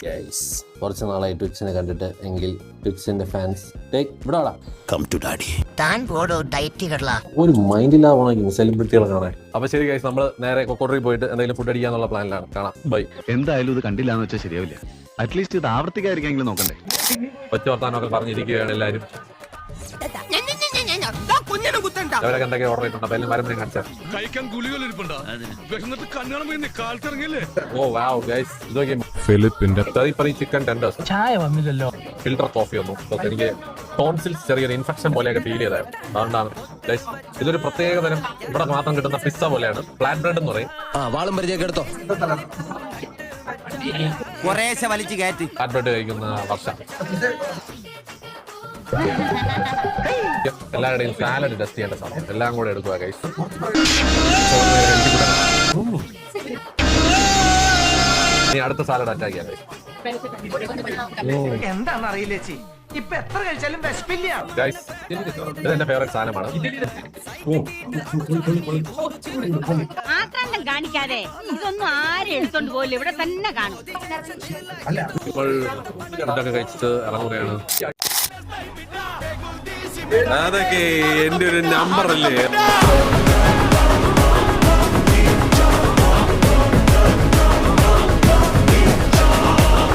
കുറച്ച് നാളായി ട്വിക്സിനെ കണ്ടിട്ട് എങ്കിൽ ട്വിക്സിന്റെ ഫാൻസ് ഒരു മൈൻഡില്ലാവണമെങ്കിൽ സെലിബ്രിറ്റികളെ കാണാൻ. അപ്പൊ ശരി ഗൈസ്, നമ്മൾ നേരെ കൊക്കോട്ടറി പോയിട്ട് എന്തെങ്കിലും ഫുഡ് അടിക്കാന്നുള്ള പ്ലാനിലാണ്. കാണാം, ബൈ. എന്തായാലും ഇത് കണ്ടില്ല എന്ന് വെച്ചാൽ ശരിയാവില്ല. അറ്റ്ലീസ്റ്റ് ഇത് ആവർത്തിക്കാതിരിക്കെങ്കിലും നോക്കണ്ടേ. ഒറ്റ വർത്താനമൊക്കെ പറഞ്ഞിരിക്കുകയാണ് എല്ലാവരും. അവരൊക്കെ എന്തൊക്കെ ഓർഡർ ചെയ്തിട്ടുണ്ട്. അപ്പൊ എല്ലാം മരം കാണിച്ചാൽ ഫിലിപ്പിന്റെ ചിക്കൻ ടെൻഡേഴ്സ്, ചായ വന്നില്ലല്ലോ, ഫിൽറ്റർ കോഫി ഒന്നും. എനിക്ക് ടോൺസിൽസ് ചെറിയൊരു ഇൻഫെക്ഷൻ പോലെയൊക്കെ ഫീൽ ചെയ്തായിരുന്നു. അതുകൊണ്ടാണ് ഇതൊരു പ്രത്യേക തരം ഇവിടെ മാത്രം കിട്ടുന്ന പിസ്സ പോലെയാണ്. ഫ്ലാറ്റ് ബ്രെഡ് എന്ന് പറയും. ഫ്ലാറ്റ് ബ്രെഡ് കഴിക്കുന്ന വർഷം എല്ലാവരുടെയും സാലഡ് ടെസ്റ്റ് ചെയ്യേണ്ട സമയം. എല്ലാം കൂടെ എടുക്കുക ഗൈസ്. ഇനി അടുത്ത സാലഡ് അറ്റാക്ക് ചെയ്യാം ഗൈസ്. എന്താണെന്നറിയില്ല ചേച്ചി, ഇപ്പൊ എത്ര കഴിച്ചാലും വിശപ്പില്ല. ഗൈസ്, ഇത് എന്റെ ഫേവറേറ്റ് സാധനമാണ്. ആക്രാന്തം കാണിക്കാതെ ഇതൊന്നും ആരും എടുത്തോണ്ട് പോലും ഇവിടെ തന്നെ കാണും. ഇപ്പോൾ ഇതൊക്കെ കഴിച്ചിട്ട് ഇറങ്ങുകയാണ്. അതൊക്കെ എന്റെ ഒരു നമ്പർ അല്ലേ.